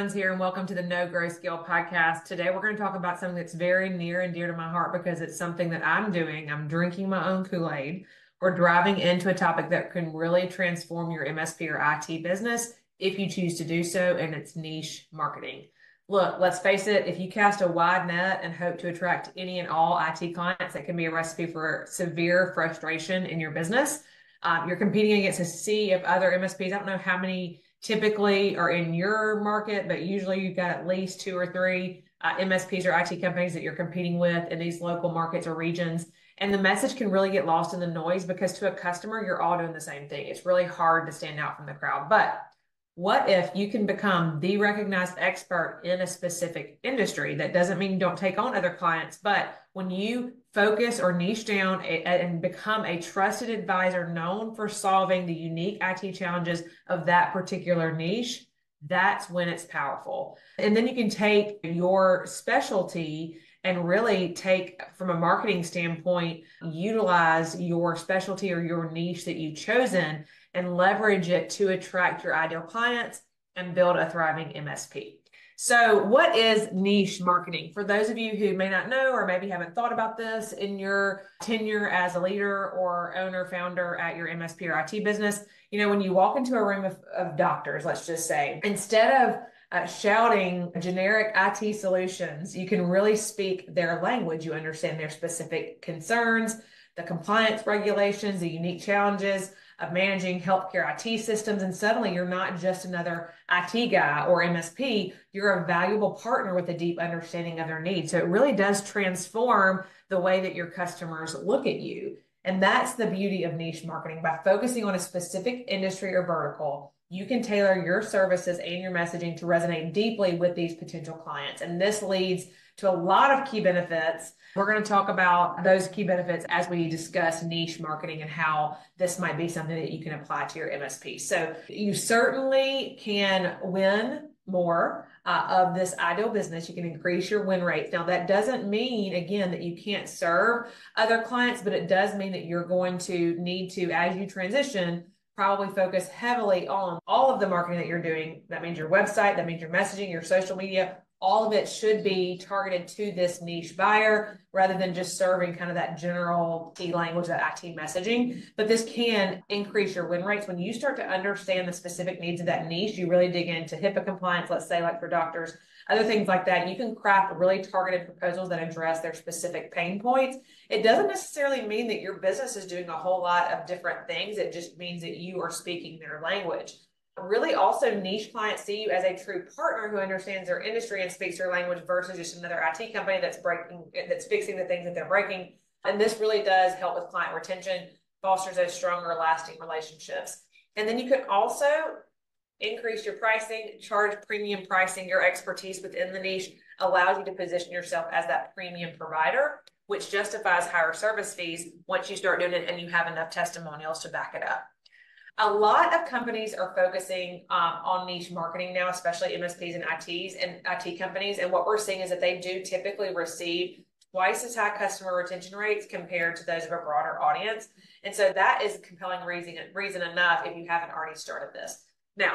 Hines here, and welcome to the No Grow Skill podcast. Today, we're going to talk about something that's very near and dear to my heart because it's something that I'm doing. I'm drinking my own Kool-Aid. We're driving into a topic that can really transform your MSP or IT business if you choose to do so, and it's niche marketing. Look, let's face it, if you cast a wide net and hope to attract any and all IT clients, that can be a recipe for severe frustration in your business. You're competing against a sea of other MSPs. I don't know how many typically are in your market, but usually you've got at least two or three MSPs or IT companies that you're competing with in these local markets or regions. And the message can really get lost in the noise because to a customer, you're all doing the same thing. It's really hard to stand out from the crowd. But what if you can become the recognized expert in a specific industry? That doesn't mean you don't take on other clients, but when you focus or niche down and become a trusted advisor known for solving the unique IT challenges of that particular niche, that's when it's powerful. And then you can take your specialty and really take, from a marketing standpoint, utilize your specialty or your niche that you've chosen and leverage it to attract your ideal clients and build a thriving MSP. So what is niche marketing? For those of you who may not know or maybe haven't thought about this in your tenure as a leader or owner, founder at your MSP or IT business, when you walk into a room of doctors, let's just say, instead of shouting generic IT solutions, you can really speak their language. You understand their specific concerns, the compliance regulations, the unique challenges of managing healthcare IT systems. And suddenly you're not just another IT guy or MSP, you're a valuable partner with a deep understanding of their needs. So it really does transform the way that your customers look at you. And that's the beauty of niche marketing. By focusing on a specific industry or vertical, you can tailor your services and your messaging to resonate deeply with these potential clients. And this leads to a lot of key benefits. We're going to talk about those key benefits as we discuss niche marketing and how this might be something that you can apply to your MSP. So you certainly can win more of this ideal business. You can increase your win rates. Now, that doesn't mean, again, that you can't serve other clients, but it does mean that you're going to need to, as you transition, probably focus heavily on all of the marketing that you're doing. That means your website, that means your messaging, your social media. All of it should be targeted to this niche buyer rather than just serving kind of that general key language, that IT messaging. But this can increase your win rates. When you start to understand the specific needs of that niche, you really dig into HIPAA compliance, let's say, like for doctors, other things like that. You can craft really targeted proposals that address their specific pain points. It doesn't necessarily mean that your business is doing a whole lot of different things. It just means that you are speaking their language. Really, also, niche clients see you as a true partner who understands their industry and speaks their language versus just another IT company that's fixing the things that they're breaking. And this really does help with client retention, fosters those stronger, lasting relationships. And then you can also increase your pricing, charge premium pricing. Your expertise within the niche allows you to position yourself as that premium provider, which justifies higher service fees once you start doing it and you have enough testimonials to back it up. A lot of companies are focusing on niche marketing now, especially MSPs and IT companies. And what we're seeing is that they do typically receive twice as high customer retention rates compared to those of a broader audience. And so that is compelling reason enough if you haven't already started this. Now,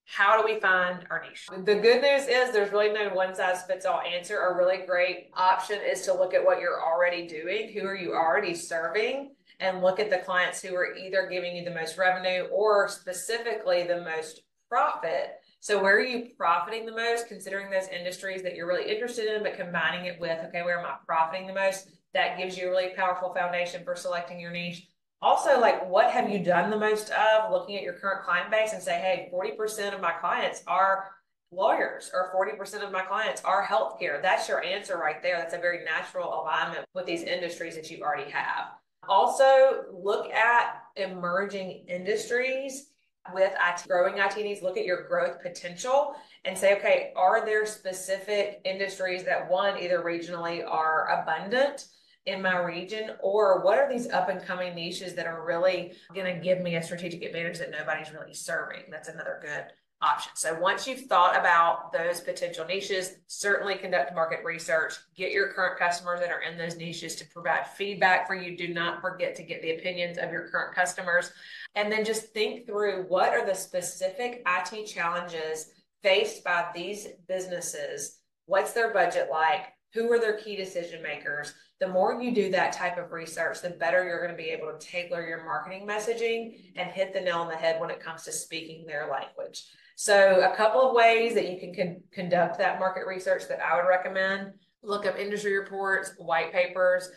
how do we find our niche? The good news is there's really no one-size-fits-all answer. A really great option is to look at what you're already doing. Who are you already serving? And look at the clients who are either giving you the most revenue or specifically the most profit. So where are you profiting the most, considering those industries that you're really interested in, but combining it with, okay, where am I profiting the most? That gives you a really powerful foundation for selecting your niche. Also, like, what have you done the most of? Looking at your current client base and say, hey, 40% of my clients are lawyers, or 40% of my clients are healthcare. That's your answer right there. That's a very natural alignment with these industries that you already have. Also, look at emerging industries with IT, growing IT needs. Look at your growth potential and say, okay, are there specific industries that, one, either regionally are abundant in my region, or what are these up and coming niches that are really going to give me a strategic advantage that nobody's really serving? That's another good option. So once you've thought about those potential niches, certainly conduct market research, get your current customers that are in those niches to provide feedback for you. Do not forget to get the opinions of your current customers. And then just think through what are the specific IT challenges faced by these businesses, what's their budget like? Who are their key decision makers? The more you do that type of research, the better you're going to be able to tailor your marketing messaging and hit the nail on the head when it comes to speaking their language. So a couple of ways that you can conduct that market research that I would recommend: look up industry reports, white papers,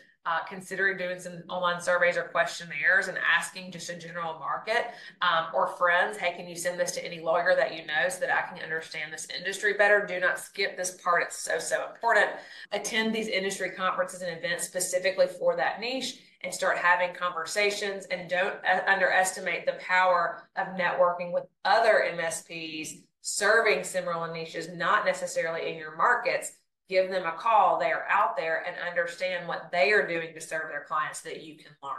considering doing some online surveys or questionnaires and asking just a general market or friends, hey, can you send this to any lawyer that you know so that I can understand this industry better? Do not skip this part. It's so important. Attend these industry conferences and events specifically for that niche and start having conversations, and don't underestimate the power of networking with other MSPs serving similar niches, not necessarily in your markets. Give them a call. They are out there, and understand what they are doing to serve their clients so that you can learn.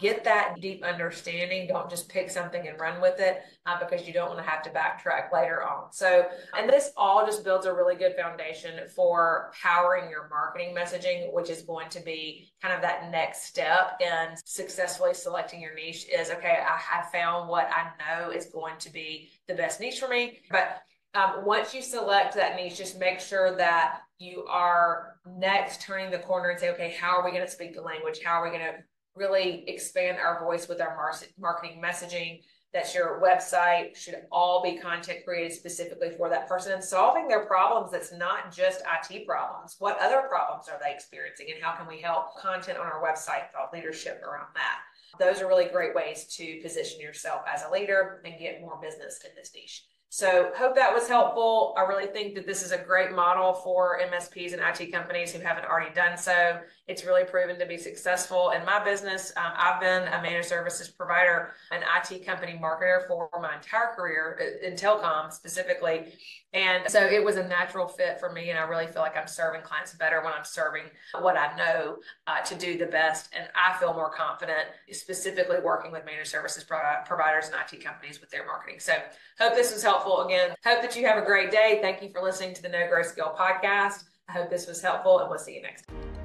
Get that deep understanding. Don't just pick something and run with it because you don't want to have to backtrack later on. So, and this all just builds a really good foundation for powering your marketing messaging, which is going to be kind of that next step in successfully selecting your niche. Is, okay, I have found what I know is going to be the best niche for me. But once you select that niche, just make sure that you are next turning the corner and say, okay, how are we going to speak the language? How are we going to really expand our voice with our marketing messaging? That's your website should all be content created specifically for that person and solving their problems. That's not just IT problems. What other problems are they experiencing, and how can we help? Content on our website, thought leadership around that. Those are really great ways to position yourself as a leader and get more business in this niche. So hope that was helpful. I really think that this is a great model for MSPs and IT companies who haven't already done so. It's really proven to be successful in my business. I've been a managed services provider, an IT company marketer for my entire career in telecom specifically. And so it was a natural fit for me. And I really feel like I'm serving clients better when I'm serving what I know to do the best. And I feel more confident specifically working with managed services providers and IT companies with their marketing. So hope this was helpful. Again, hope that you have a great day. Thank you for listening to the No Growth Skill podcast. I hope this was helpful, and we'll see you next time.